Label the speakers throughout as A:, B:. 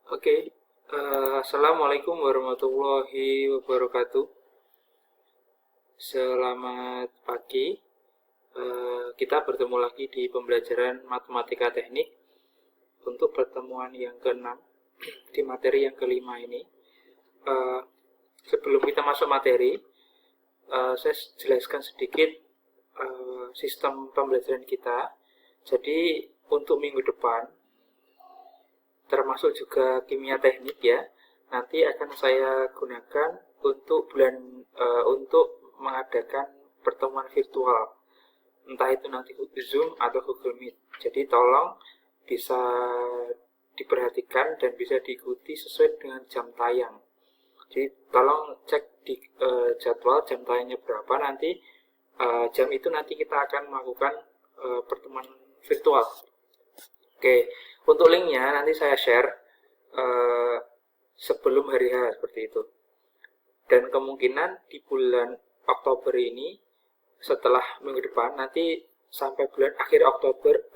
A: Oke, Assalamualaikum warahmatullahi wabarakatuh. Selamat pagi. Kita bertemu lagi di pembelajaran matematika teknik untuk pertemuan yang ke-6 di materi yang kelima ini. Eh, Sebelum kita masuk materi, saya jelaskan sedikit sistem pembelajaran kita. Jadi untuk minggu depan, termasuk juga kimia teknik ya, nanti akan saya gunakan untuk mengadakan pertemuan virtual, entah itu nanti Zoom atau Google Meet. Jadi tolong bisa diperhatikan dan bisa diikuti sesuai dengan jam tayang. Jadi tolong cek di jadwal jam tayangnya berapa, nanti jam itu nanti kita akan melakukan pertemuan virtual. Oke, untuk linknya nanti saya share uh, sebelum hari H seperti itu. Dan kemungkinan di bulan Oktober ini, setelah minggu depan, nanti sampai bulan akhir Oktober,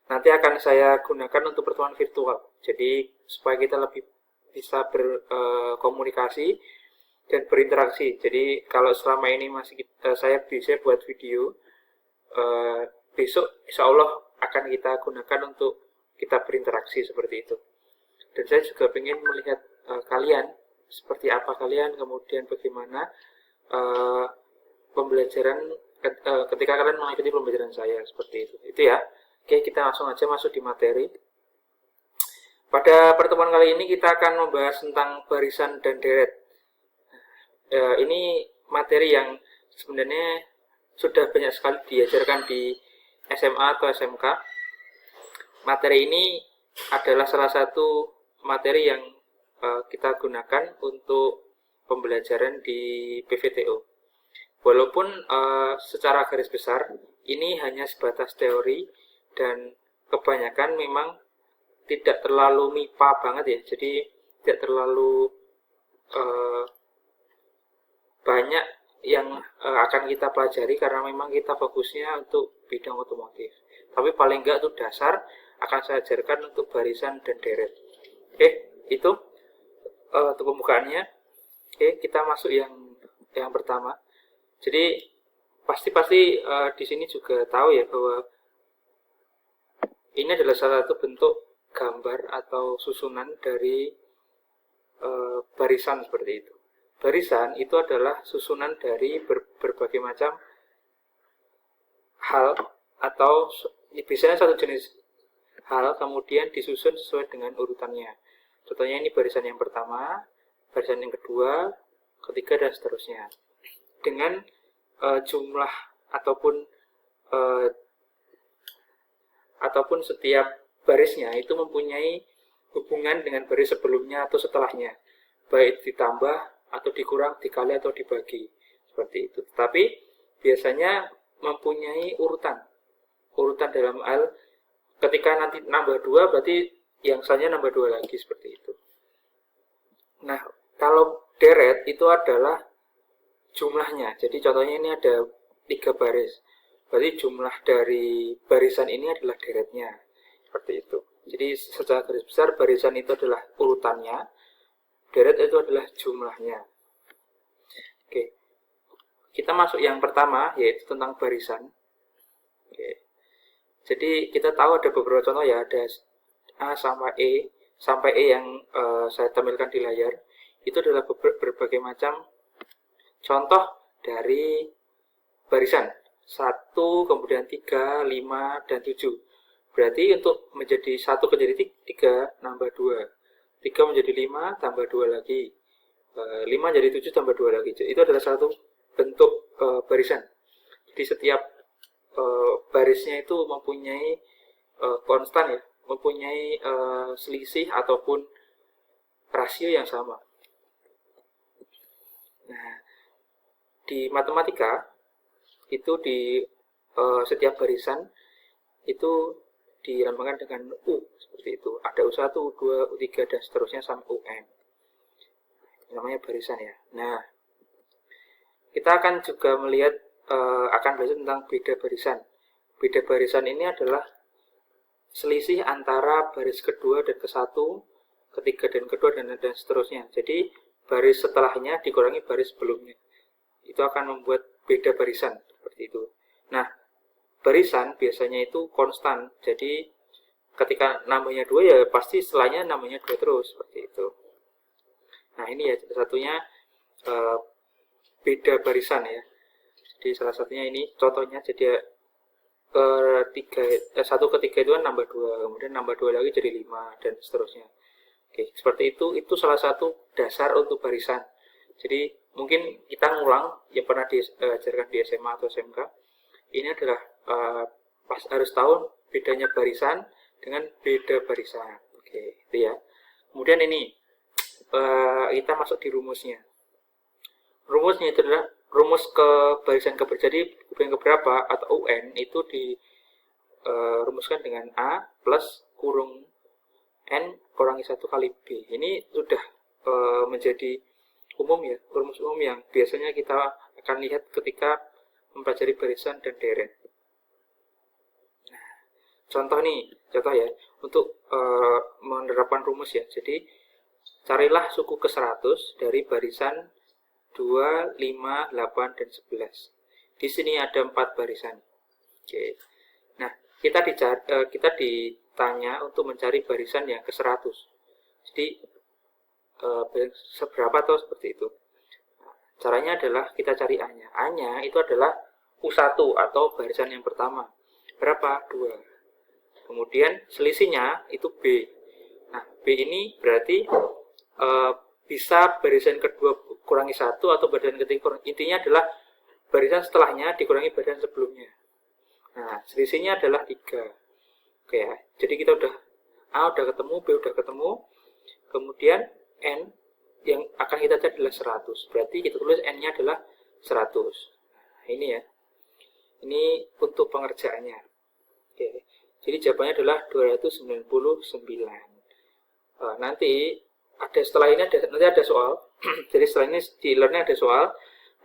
A: nanti akan saya gunakan untuk pertemuan virtual. Jadi supaya kita lebih bisa berkomunikasi dan berinteraksi. Jadi kalau selama ini masih saya bisa buat video, besok insya Allah akan kita gunakan untuk kita berinteraksi seperti itu. Dan saya juga ingin melihat kalian seperti apa kalian, kemudian bagaimana uh, pembelajaran ketika kalian mengikuti pembelajaran saya seperti itu ya. Oke, kita langsung aja masuk di materi. Pada pertemuan kali ini kita akan membahas tentang barisan dan deret. Ini materi yang sebenarnya sudah banyak sekali diajarkan di SMA atau SMK. Materi ini adalah salah satu materi yang kita gunakan untuk pembelajaran di PVTO. Walaupun secara garis besar ini hanya sebatas teori dan kebanyakan memang tidak terlalu MIPA banget ya, jadi tidak terlalu banyak yang akan kita pelajari karena memang kita fokusnya untuk bidang otomotif. Tapi paling enggak itu dasar akan saya ajarkan untuk barisan dan deret. Oke, itu untuk pembukaannya. Oke, kita masuk yang pertama. Jadi pasti di sini juga tahu ya bahwa ini adalah salah satu bentuk gambar atau susunan dari barisan seperti itu. Barisan itu adalah susunan dari berbagai macam hal atau biasanya satu jenis hal kemudian disusun sesuai dengan urutannya. Contohnya ini barisan yang pertama, barisan yang kedua, ketiga dan seterusnya. Dengan jumlah ataupun setiap barisnya itu mempunyai hubungan dengan baris sebelumnya atau setelahnya, baik ditambah atau dikurang, dikali atau dibagi seperti itu. Tetapi biasanya mempunyai urutan dalam hal ketika nanti nambah 2 berarti yang selanjutnya nambah 2 lagi seperti itu. Nah, kalau deret itu adalah jumlahnya. Jadi contohnya ini ada 3 baris. Berarti jumlah dari barisan ini adalah deretnya. Seperti itu. Jadi secara garis besar barisan itu adalah urutannya, deret itu adalah jumlahnya. Oke. Kita masuk yang pertama yaitu tentang barisan. Oke. Jadi kita tahu ada beberapa contoh ya, ada A sampai E yang saya tampilkan di layar. Itu adalah berbagai macam contoh dari barisan 1, kemudian 3, 5, dan 7. Berarti untuk menjadi 1 menjadi 3, nambah 2. 3 menjadi 5, tambah 2 lagi. 5 jadi 7, tambah 2 lagi. Itu adalah satu bentuk barisan. Jadi setiap barisnya itu mempunyai konstan ya, mempunyai selisih ataupun rasio yang sama. Nah, di matematika itu di setiap barisan itu dilambangkan dengan U seperti itu. Ada U1, U2, U3 dan seterusnya sampai UN. Ini namanya barisan ya. Nah, kita akan juga melihat akan belajar tentang beda barisan. Beda barisan ini adalah selisih antara baris kedua dan ke-1 ketiga dan kedua, dan seterusnya. Jadi baris setelahnya dikurangi baris sebelumnya. Itu akan membuat beda barisan seperti itu. Nah, barisan biasanya itu konstan. Jadi ketika namanya 2 ya pasti setelahnya namanya 2 terus seperti itu. Nah, ini ya satunya beda barisan ya. Jadi salah satunya ini contohnya, jadi satu ketiga itu kan nambah 2, kemudian nambah 2 lagi jadi 5 dan seterusnya. Oke, seperti itu salah satu dasar untuk barisan. Jadi mungkin kita ngulang yang pernah diajarkan di SMA atau SMK. Ini adalah pas harus tahu bedanya barisan dengan beda barisan. Oke, itu ya. Kemudian ini kita masuk di rumusnya. Rumusnya itu adalah rumus ke barisan jadi yang keberapa atau UN itu dirumuskan dengan A plus kurung N kurangi 1 kali B. Ini sudah menjadi umum ya, rumus umum yang biasanya kita akan lihat ketika mempelajari barisan dan deret. Nah, contoh ya, untuk menerapkan rumus ya. Jadi carilah suku ke 100 dari barisan 2, 5, 8, dan 11. Di sini ada 4 barisan. Oke. Nah, kita ditanya untuk mencari barisan yang ke 100. Jadi, seberapa atau seperti itu. Caranya adalah kita cari A-nya. A-nya itu adalah U1 atau barisan yang pertama. Berapa? 2. Kemudian selisihnya itu B. Nah, B ini berarti bisa barisan kedua kurangi 1 atau barisan ketiga kurangi. Intinya adalah barisan setelahnya dikurangi barisan sebelumnya. Nah, selisihnya adalah 3. Oke ya. Jadi kita A udah ketemu, B udah ketemu. Kemudian N yang akan kita cari adalah 100. Berarti kita tulis N-nya adalah 100. Nah, ini ya. Ini untuk pengerjaannya. Oke. Jadi jawabannya adalah 299. Nanti setelah ini nanti ada soal. Jadi setelah ini di learning ada soal.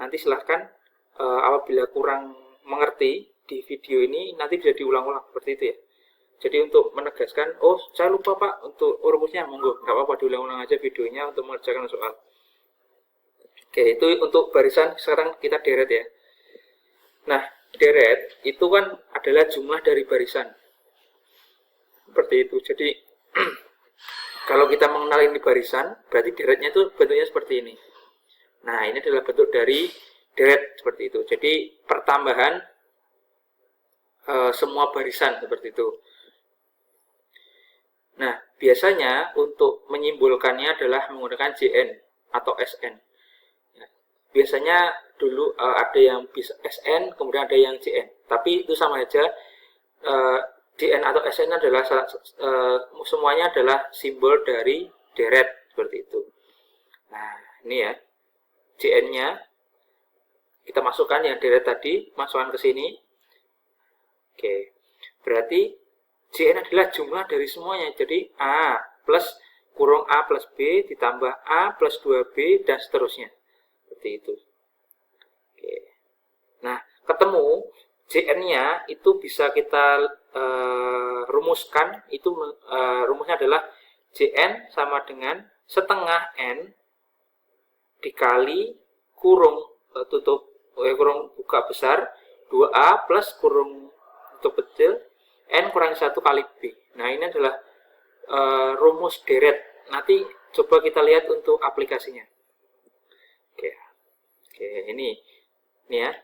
A: Nanti silahkan apabila kurang mengerti di video ini nanti bisa diulang-ulang seperti itu ya. Jadi untuk menegaskan, oh saya lupa Pak untuk rumusnya, monggo nggak apa-apa diulang-ulang aja videonya untuk mengerjakan soal. Oke, itu untuk barisan. Sekarang kita deret ya. Nah, deret itu kan adalah jumlah dari barisan. Seperti itu. Jadi kalau kita mengenal ini barisan, berarti deretnya itu bentuknya seperti ini. Nah, ini adalah bentuk dari deret seperti itu. Jadi pertambahan semua barisan seperti itu. Nah, biasanya untuk menyimbolkannya adalah menggunakan JN atau SN. Ya, biasanya dulu ada yang bisa SN, kemudian ada yang JN. Tapi itu sama aja. JN atau SN adalah semuanya adalah simbol dari deret seperti itu. Nah, ini ya. JN-nya kita masukkan yang deret tadi, masukkan ke sini. Oke. Berarti JN adalah jumlah dari semuanya. Jadi A plus kurung A plus B ditambah A plus 2B dan seterusnya. Seperti itu. Oke. Nah, ketemu JN-nya itu bisa kita rumuskan. Itu rumusnya adalah JN sama dengan setengah N dikali kurung kurung buka besar 2A plus kurung tutup kecil N kurangi 1 kali B. Nah, ini adalah rumus deret. Nanti coba kita lihat untuk aplikasinya. Oke, ini ya.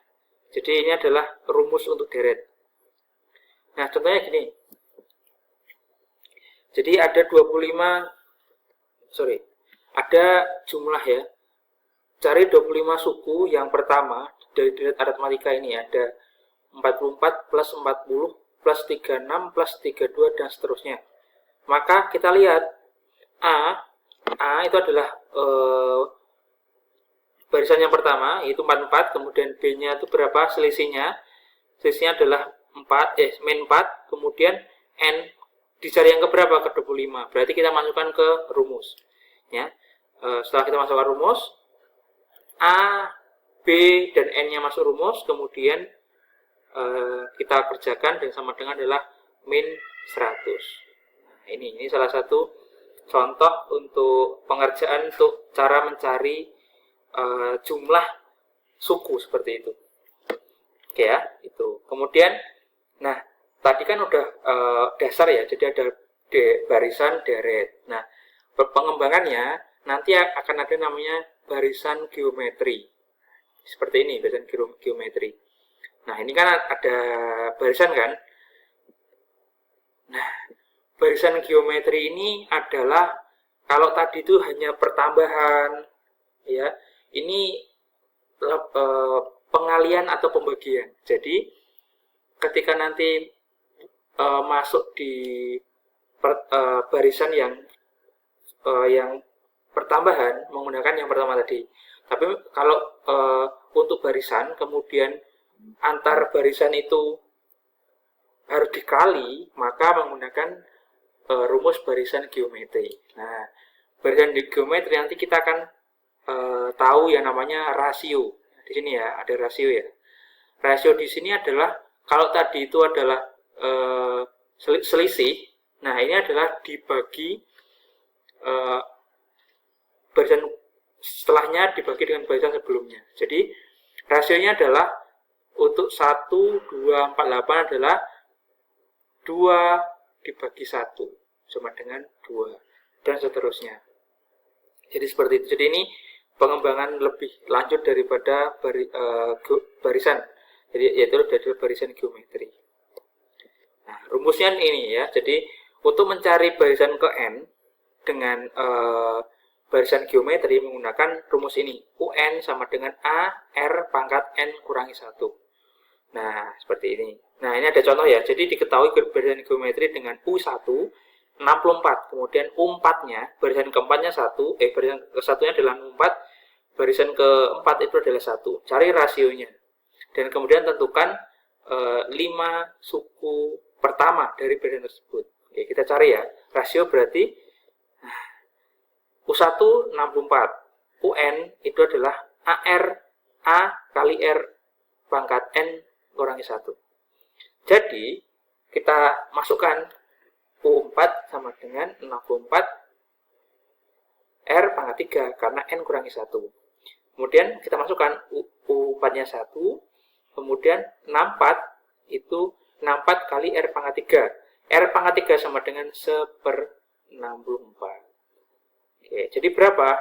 A: Jadi ini adalah rumus untuk deret. Nah, contohnya gini. Jadi ada ada jumlah ya. Cari 25 suku yang pertama dari deret aritmatika ini ada 44 plus 40 plus 36 plus 32 dan seterusnya. Maka kita lihat A itu adalah barisan yang pertama yaitu 44, kemudian B-nya itu berapa selisihnya? Selisihnya adalah min 4, kemudian N dicari yang keberapa? Ke 25. Berarti kita masukkan ke rumus. Ya. Setelah kita masukkan rumus, A, B, dan N-nya masuk rumus, kemudian kita kerjakan dan sama dengan adalah min 100. Nah, ini salah satu contoh untuk pengerjaan untuk cara mencari jumlah suku seperti itu. Oke ya, itu. Kemudian, nah tadi kan udah dasar ya, jadi ada barisan deret. Nah, pengembangannya nanti akan ada namanya barisan geometri. Seperti ini, barisan geometri. Nah, ini kan ada barisan kan. Nah, barisan geometri ini adalah kalau tadi itu hanya pertambahan, ya, ini pengalian atau pembagian. Jadi, ketika nanti masuk di barisan yang pertambahan menggunakan yang pertama tadi. Tapi kalau untuk barisan kemudian antar barisan itu harus dikali, maka menggunakan rumus barisan geometri. Nah, barisan geometri nanti kita akan tahu yang namanya rasio. Di sini ya, ada rasio ya. Rasio di sini adalah kalau tadi itu adalah selisih, nah ini adalah dibagi barisan setelahnya dibagi dengan barisan sebelumnya. Jadi rasionya adalah untuk 1, 2, 4, 8 adalah 2 dibagi 1 sama dengan 2 dan seterusnya. Jadi seperti itu. Jadi ini pengembangan lebih lanjut daripada barisan. Jadi yaitu dari barisan geometri. Nah, rumusnya ini ya. Jadi untuk mencari barisan ke n dengan barisan geometri menggunakan rumus ini. UN sama dengan A R pangkat n kurangi 1. Nah, seperti ini. Nah, ini ada contoh ya. Jadi diketahui barisan geometri dengan U1 64. Kemudian U4-nya, barisan keempatnya 1, barisan ke-1-nya adalah U4, barisan keempat itu adalah 1. Cari rasionya. Dan kemudian tentukan 5 suku pertama dari barisan tersebut. Oke, kita cari ya. Rasio berarti U1 64. UN itu adalah AR A kali R pangkat N kurangi 1. Jadi, kita masukkan U4 sama dengan 64 R pangkat 3 karena N kurangi 1. Kemudian kita masukkan U4-nya 1, kemudian 64 itu 64 kali R pangkat 3. R pangkat 3 sama dengan 1/64. Oke, jadi berapa?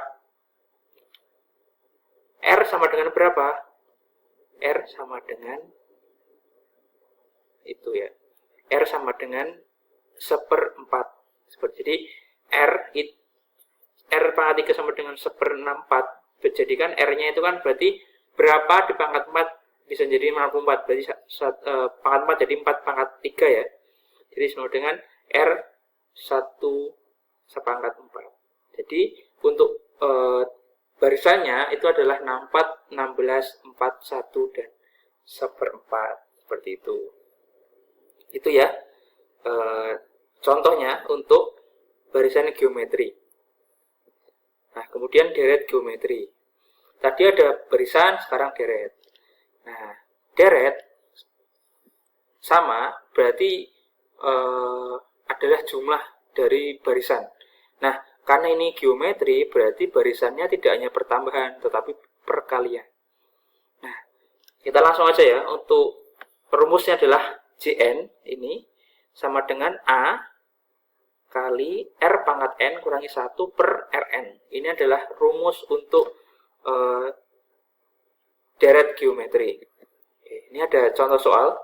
A: R sama dengan berapa? R sama dengan itu ya. R sama dengan 1/4. Jadi R pangkat 3 sama dengan 1/64. Jadi kan R-nya itu kan berarti berapa di pangkat 4 bisa jadi 64. Berarti pangkat 4 jadi 4 pangkat 3 ya. Jadi sama dengan R 1/4. Jadi untuk barisannya itu adalah 64, 16, 4, 1, dan 1/4. Seperti itu. Itu ya contohnya untuk barisan geometri. Nah, kemudian deret geometri. Tadi ada barisan, sekarang deret. Nah, deret sama berarti adalah jumlah dari barisan. Nah, karena ini geometri, berarti barisannya tidak hanya pertambahan, tetapi perkalian. Nah, kita langsung aja ya. Untuk rumusnya adalah JN ini sama dengan A kali R pangkat N kurangi 1 per Rn. Ini adalah rumus untuk deret geometri. Ini ada contoh soal.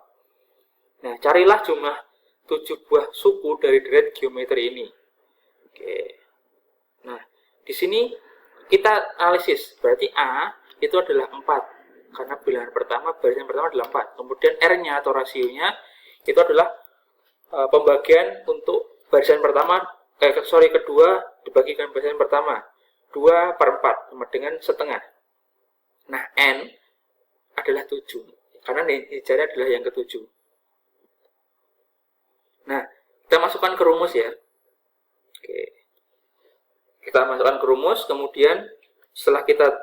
A: Nah, carilah jumlah 7 buah suku dari deret geometri ini. Oke. Nah, di sini kita analisis. Berarti A itu adalah 4. Karena bilangan pertama, barisan pertama adalah 4. Kemudian R-nya atau rasionya itu adalah pembagian untuk barisan pertama, kedua dibagikan barisan pertama. 2/4 sama dengan setengah. Nah, N adalah 7. Karena hijaunya adalah yang ke-7. Nah, kita masukkan ke rumus ya. Oke. Kita masukkan ke rumus, kemudian setelah kita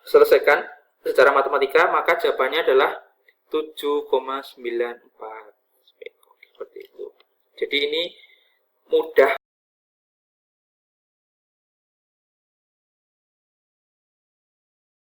A: selesaikan secara matematika, maka jawabannya adalah 7,94. Seperti itu. Jadi ini mudah